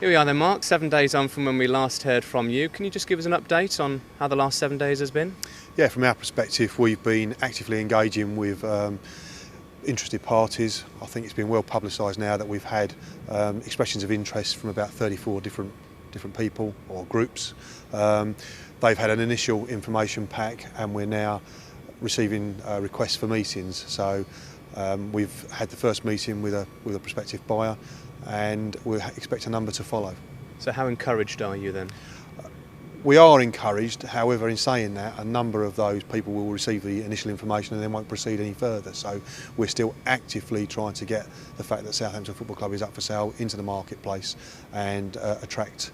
Here we are then, Mark, 7 days on from when we last heard from you. Can you just give us an update on how the last 7 days has been? Yeah, from our perspective, we've been actively engaging with interested parties. I think it's been well publicised now that we've had expressions of interest from about 34 different people or groups. They've had an initial information pack and we're now receiving requests for meetings. So we've had the first meeting with a prospective buyer and we expect a number to follow. So how encouraged are you then? We are encouraged, however, in saying that, a number of those people will receive the initial information and then won't proceed any further. So we're still actively trying to get the fact that Southampton Football Club is up for sale into the marketplace and attract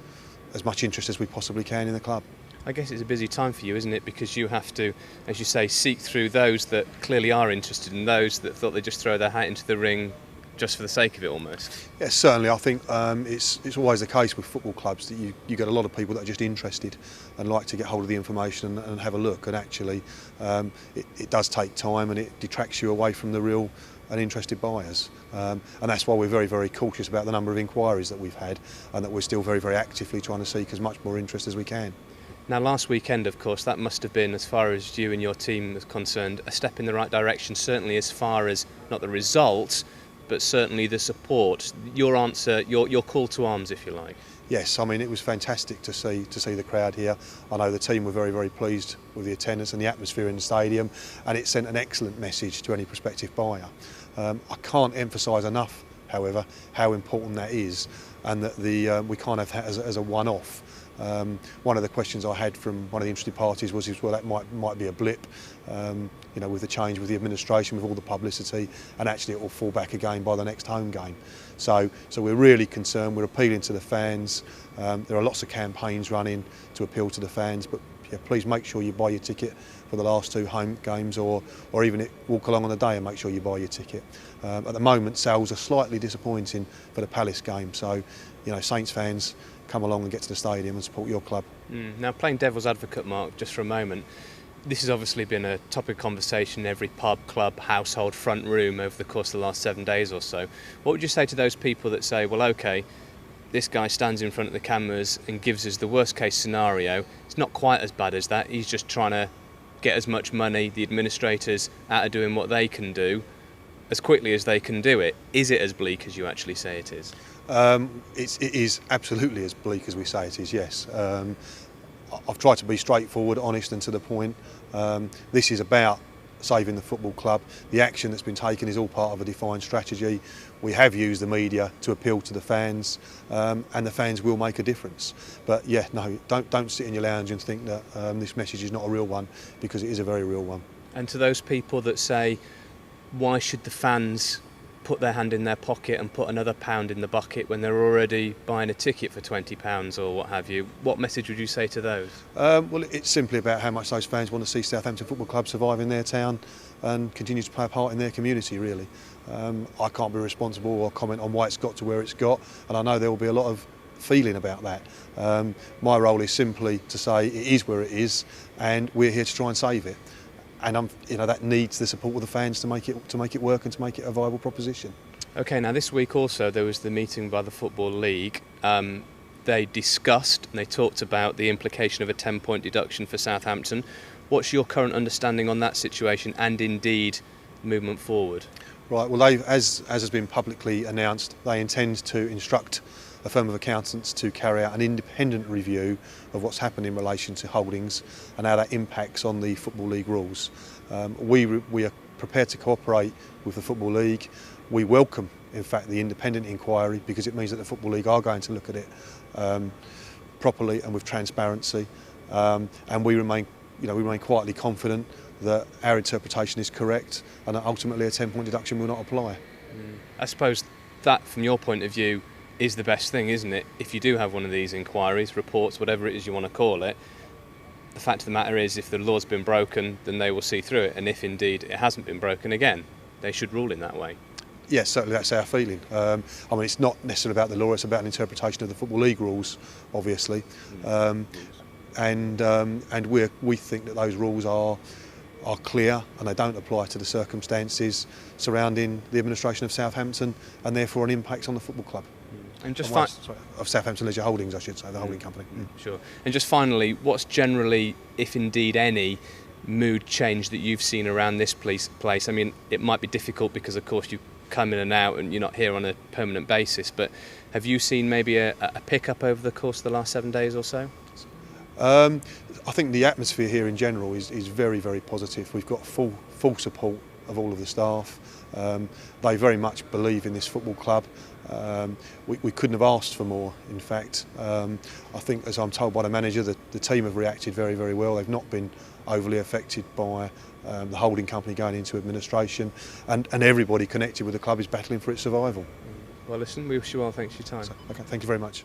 as much interest as we possibly can in the club. I guess it's a busy time for you, isn't it? Because you have to, as you say, seek through those that clearly are interested and those that thought they'd just throw their hat into the ring just for the sake of it almost. Yes, certainly. I think it's always the case with football clubs that you get a lot of people that are just interested and like to get hold of the information and have a look, and actually it does take time and it detracts you away from the real and interested buyers, and that's why we're very, very cautious about the number of inquiries that we've had and that we're still very, very actively trying to seek as much more interest as we can. Now, last weekend, of course, that must have been, as far as you and your team are concerned, a step in the right direction, certainly as far as not the results, but certainly the support, your answer, your call to arms, if you like. Yes, I mean, it was fantastic to see the crowd here. I know the team were very, very pleased with the attendance and the atmosphere in the stadium, and it sent an excellent message to any prospective buyer. I can't emphasise enough, however, how important that is, and that we kind of as a one-off. One of the questions I had from one of the interested parties was, well, that might be a blip, with the change with the administration, with all the publicity, and actually it will fall back again by the next home game. So we're really concerned. We're appealing to the fans. There are lots of campaigns running to appeal to the fans, but yeah, please make sure you buy your ticket for the last two home games, or even walk along on the day and make sure you buy your ticket. At the moment, sales are slightly disappointing for the Palace game. So, Saints fans, come along and get to the stadium and support your club. Now, playing devil's advocate, Mark, just for a moment, this has obviously been a topic of conversation in every pub, club, household, front room over the course of the last 7 days or so. What would you say to those people that say, well, OK, this guy stands in front of the cameras and gives us the worst case scenario. It's not quite as bad as that. He's just trying to get as much money, the administrators, out of doing what they can do as quickly as they can do it. Is it as bleak as you actually say it is? It is absolutely as bleak as we say it is, yes. I've tried to be straightforward, honest and to the point. This is about saving the football club. The action that's been taken is all part of a defined strategy. We have used the media to appeal to the fans, and the fans will make a difference. But yeah, no, don't sit in your lounge and think that this message is not a real one, because it is a very real one. And to those people that say, why should the fans put their hand in their pocket and put another £1 in the bucket when they're already buying a ticket for £20 or what have you? What message would you say to those? Well, it's simply about how much those fans want to see Southampton Football Club survive in their town and continue to play a part in their community, really. I can't be responsible or comment on why it's got to where it's got, and I know there will be a lot of feeling about that. My role is simply to say it is where it is and we're here to try and save it. And that needs the support of the fans to make it work and to make it a viable proposition. OK, now this week also there was the meeting by the Football League. They discussed and they talked about the implication of a 10-point deduction for Southampton. What's your current understanding on that situation and indeed movement forward? Right, well, as has been publicly announced, they intend to instruct a firm of accountants to carry out an independent review of what's happened in relation to holdings and how that impacts on the Football League rules. We are prepared to cooperate with the Football League. We welcome, in fact, the independent inquiry, because it means that the Football League are going to look at it properly and with transparency. And we remain quietly confident that our interpretation is correct and that ultimately a 10-point deduction will not apply. I suppose that, from your point of view, is the best thing, isn't it? If you do have one of these inquiries, reports, whatever it is you want to call it, the fact of the matter is, if the law's been broken, then they will see through it, and if indeed it hasn't been broken again, they should rule in that way. Yes, certainly that's our feeling. It's not necessarily about the law, it's about an interpretation of the Football League rules, obviously. And we think that those rules are clear and they don't apply to the circumstances surrounding the administration of Southampton and therefore an impact on the football club. And just of Southampton Leisure Holdings, I should say, the holding company. Sure. And just finally, what's generally, if indeed any, mood change that you've seen around this place? I mean, it might be difficult because, of course, you come in and out and you're not here on a permanent basis, but have you seen maybe a pick-up over the course of the last 7 days or so? I think the atmosphere here in general is very, very positive. We've got full support of all of the staff. They very much believe in this football club. We couldn't have asked for more, in fact. I think, as I'm told by the manager, the team have reacted very, very well. They've not been overly affected by the holding company going into administration, and everybody connected with the club is battling for its survival. Well, listen, we wish you well. Thanks for your time. Okay, thank you very much.